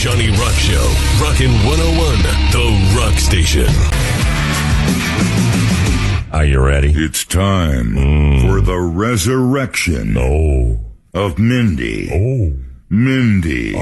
Johnny Rock Show. Rockin' 101, the Rock Station. Are you ready? It's time for the resurrection of Mindy. Mindy.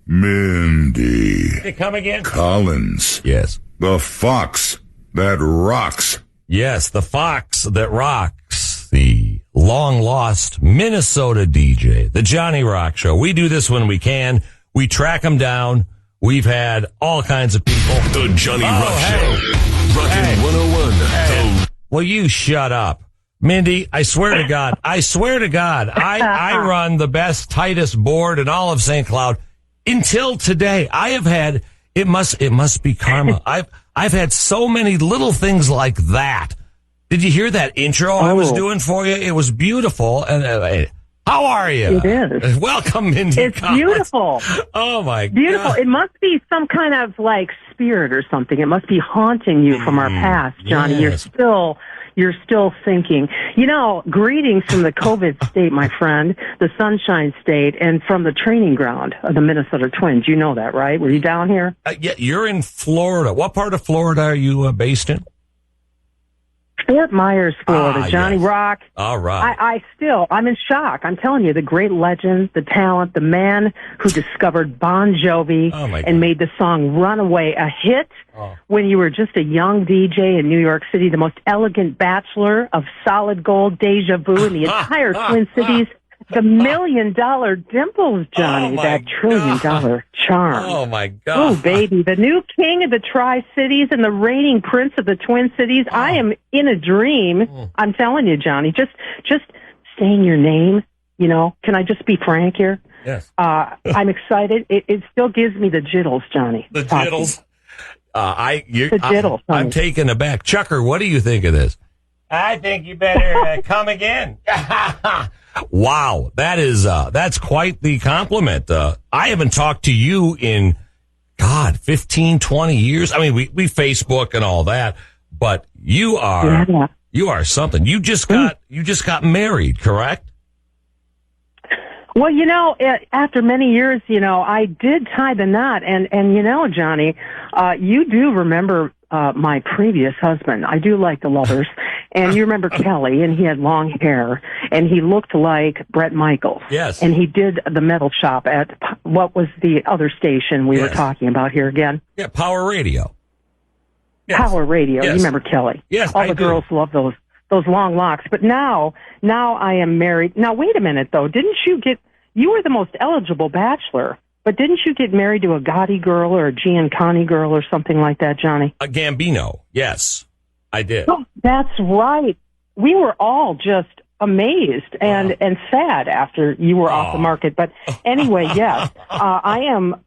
Mindy. Hey, come again? Collins. Yes. The fox that rocks. Yes, the fox that rocks. The long-lost Minnesota DJ. The Johnny Rock Show. We do this when we can. We track them down. We've had all kinds of people. The Johnny Rock Show. Rockin' 101. Will you shut up? Mindy, I swear to God, I run the best, tightest board in all of St. Cloud. Until today, I have had, it must be karma. I've had so many little things like that. Did you hear that intro I was doing for you? It was beautiful. And how are you? It is. Welcome, Mindy. It's Collins. beautiful. Oh my God. Beautiful. It must be some kind of like spirit or something. It must be haunting you from our past, Johnny. Yes. You're still thinking. You know, greetings from the COVID state, my friend, the Sunshine State, and from the training ground of the Minnesota Twins. You know that, right? Were you down here? Yeah, you're in Florida. What part of Florida are you based in? Fort Myers, Florida. Johnny yes. Rock. All right. I'm in shock. I'm telling you, the great legend, the talent, the man who discovered Bon Jovi and made the song Runaway a hit when you were just a young DJ in New York City, the most elegant bachelor of solid gold deja vu in the entire Twin Cities. The $1 million dimples, Johnny, that $1 trillion charm. Oh, my God. Oh, baby, the new king of the Tri-Cities and the reigning prince of the Twin Cities. I am in a dream. I'm telling you, Johnny, just saying your name, you know, can I just be frank here? Yes. I'm excited. It still gives me the jittles, Johnny. The jittles? The jittles. I'm taken aback. Chucker, what do you think of this? I think you better come again. Wow, that's quite the compliment. I haven't talked to you in, 15, 20 years. I mean, we Facebook and all that, but you are something. You just got married, correct? Well, you know, after many years, you know, I did tie the knot, and you know, Johnny, you do remember my previous husband. I do like the Lovers. And you remember Kelly, and he had long hair, and he looked like Bret Michaels. Yes. And he did the metal shop at, what was the other station we were talking about here again? Yeah, Power Radio. Yes. Power Radio. Yes. You remember Kelly? Yes, All the girls love those long locks. But now I am married. Now, wait a minute, though. Didn't you were the most eligible bachelor, but didn't you get married to a Gotti girl or a Giancani girl or something like that, Johnny? A Gambino, yes. I did. Oh, that's right. We were all just amazed and sad after you were off the market. But anyway, yes, I am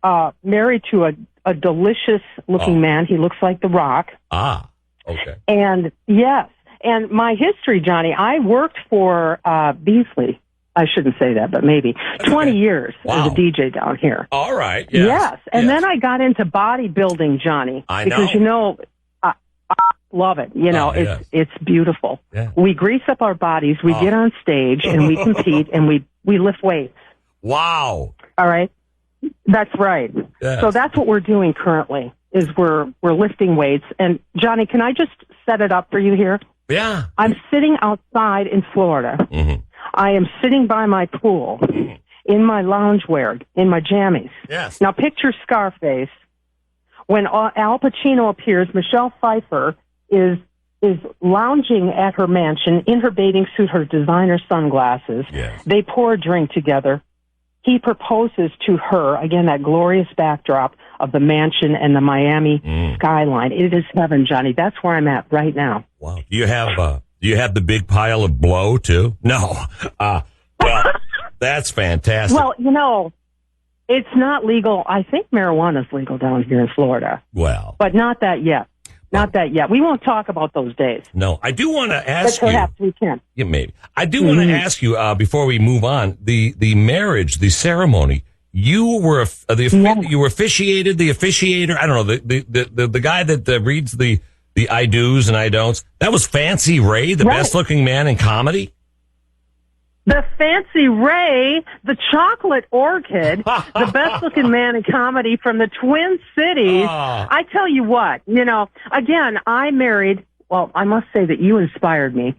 married to a delicious-looking man. He looks like The Rock. Ah, okay. And, yes, and my history, Johnny, I worked for Beasley. I shouldn't say that, but maybe 20 years as a DJ down here. All right. Yes. And then I got into bodybuilding, Johnny. I know. Because, you know, I love it. You know, it's beautiful. Yeah. We grease up our bodies, we get on stage, and we compete, and we lift weights. Wow. All right? That's right. Yes. So that's what we're doing currently, is we're lifting weights. And, Johnny, can I just set it up for you here? Yeah. I'm sitting outside in Florida. Mm-hmm. I am sitting by my pool in my loungewear, in my jammies. Yes. Now picture Scarface. When Al Pacino appears, Michelle Pfeiffer is lounging at her mansion in her bathing suit, her designer sunglasses. Yes. They pour a drink together. He proposes to her, again, that glorious backdrop of the mansion and the Miami skyline. It is heaven, Johnny. That's where I'm at right now. Wow. Do you have the big pile of blow too? No. Well, that's fantastic. Well, you know, it's not legal. I think marijuana is legal down here in Florida. Well, but not that yet. Not that yet. We won't talk about those days. No, I do want to ask you. But perhaps we can. Yeah, maybe. I do want to ask you before we move on. The marriage, the ceremony. You were you were officiated. The officiator. I don't know the guy that reads the I do's and I don'ts. That was Fancy Ray, the best looking man in comedy. The Fancy Ray, the chocolate orchid, the best-looking man in comedy from the Twin Cities. I tell you what, again, I married, well, I must say that you inspired me,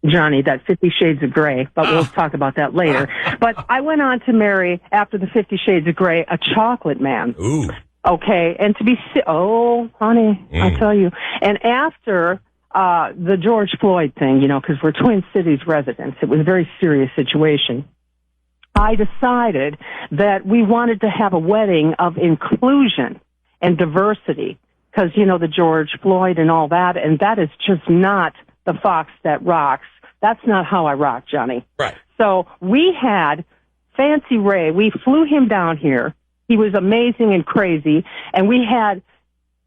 Johnny, that 50 Shades of Grey, but we'll talk about that later. But I went on to marry, after the 50 Shades of Grey, a chocolate man. Ooh. Okay, and to be, honey, I tell you, and after the George Floyd thing, because we're Twin Cities residents. It was a very serious situation. I decided that we wanted to have a wedding of inclusion and diversity because, the George Floyd and all that, and that is just not the fox that rocks. That's not how I rock, Johnny. Right. So we had Fancy Ray. We flew him down here. He was amazing and crazy, and we had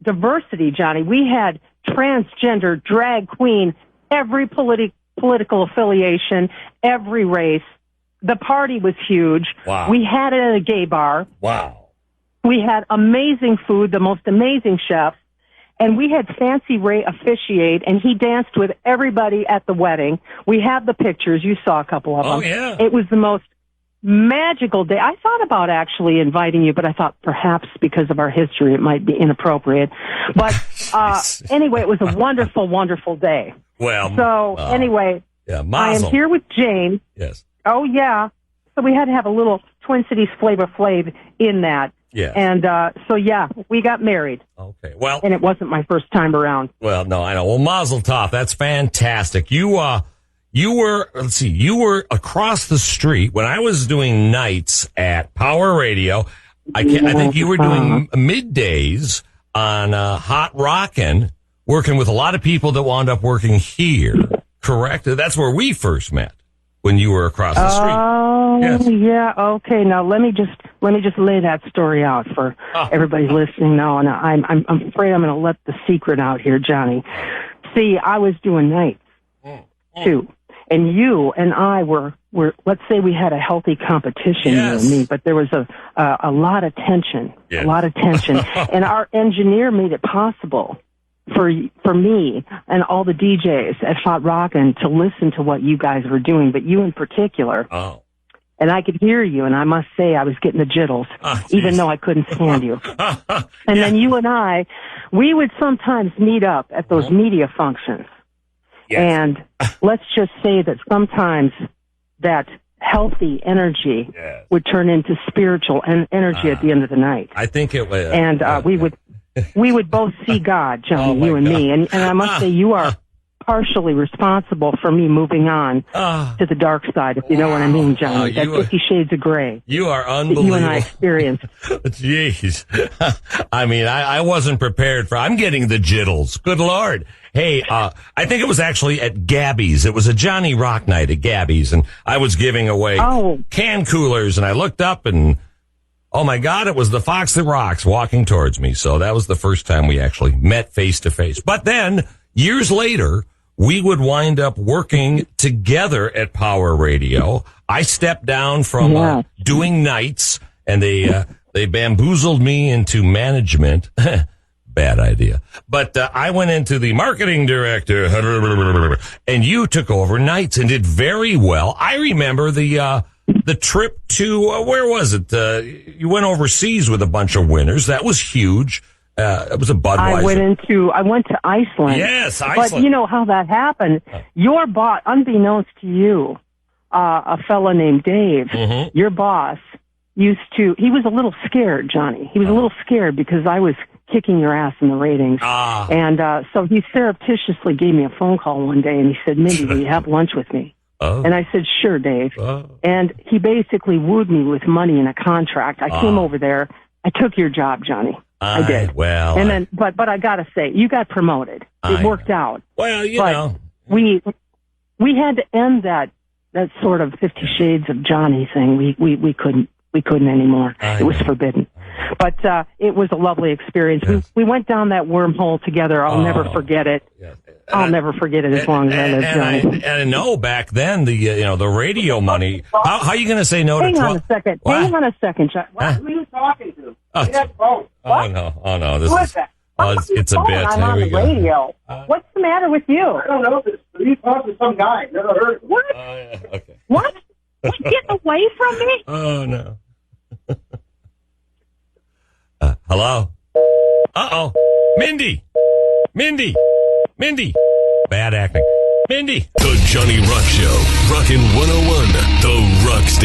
diversity, Johnny. We had transgender, drag queen, every political affiliation, every race. The party was huge. Wow. We had it at a gay bar. Wow. We had amazing food, the most amazing chefs, and we had Fancy Ray officiate, and he danced with everybody at the wedding. We have the pictures. You saw a couple of them. Oh, yeah. It was the most magical day. I thought about actually inviting you, but I thought perhaps because of our history it might be inappropriate. But anyway, it was a wonderful, wonderful day. Well, so anyway, I am here with James. Yes. Oh, yeah. So we had to have a little Twin Cities Flavor Flav in that. Yeah. And we got married. Okay. Well, and it wasn't my first time around. Well, no, I know. Well, Mazel Tov. That's fantastic. You were across the street when I was doing nights at Power Radio. I think you were doing middays on Hot Rockin', working with a lot of people that wound up working here. Correct? That's where we first met when you were across the street. Oh, yes. Yeah. Okay. Now let me just lay that story out for everybody listening now, and I'm afraid I'm going to let the secret out here, Johnny. See, I was doing nights too. And you and I were let's say we had a healthy competition, you and me, but there was a lot of tension, and our engineer made it possible for me and all the DJs at Hot Rockin' to listen to what you guys were doing, but you in particular. Oh. And I could hear you, and I must say I was getting the jittles, even though I couldn't stand you. And then you and I, we would sometimes meet up at those media functions. Yes. And let's just say that sometimes that healthy energy would turn into spiritual energy at the end of the night. I think it was. And we would both see God, Johnny, you and me. And I must say you are partially responsible for me moving on to the dark side, if you know what I mean, Johnny. That 50 Shades of Gray. You are unbelievable. You and I experienced. Jeez. I mean, I wasn't prepared for. I'm getting the jittles. Good Lord. Hey, I think it was actually at Gabby's. It was a Johnny Rock night at Gabby's, and I was giving away can coolers, and I looked up, and oh my God, it was the Fox That Rocks walking towards me. So that was the first time we actually met face to face. But then, years later, we would wind up working together at Power Radio. I stepped down from doing nights, and they bamboozled me into management. Bad idea. But I went into the marketing director, and you took over nights and did very well. I remember the trip to, where was it? You went overseas with a bunch of winners. That was huge. It was a Budweiser. I went to Iceland. Yes, Iceland. But you know how that happened. Your boss, unbeknownst to you, a fella named Dave, your boss, he was a little scared, Johnny. He was a little scared because I was kicking your ass in the ratings. And so he surreptitiously gave me a phone call one day, and he said, Mindy, will you have lunch with me? And I said, sure, Dave. And he basically wooed me with money and a contract. I came over there. I took your job, Johnny. I did. Well, and then, but I gotta say, you got promoted. It worked out. Well, you know, we had to end that sort of 50 Shades of Johnny thing. We couldn't anymore. It was forbidden. But it was a lovely experience. Yes. We went down that wormhole together. I'll never forget it. Yes. I'll never forget it as long as I live, Johnny. And I know back then the radio money. How are you going to say no to? Hang on a second. What? Hang on a second, John. What are you talking to? Oh no! This is. It's a bit. I'm on the radio. What's the matter with you? I don't know. You talk to some guy. Never heard of him. What? Okay. What? Get away from me. Oh, no. Hello? Uh-oh. Mindy. Bad acting. Mindy. The Johnny Rock Show. Rockin' 101. The Rock Station.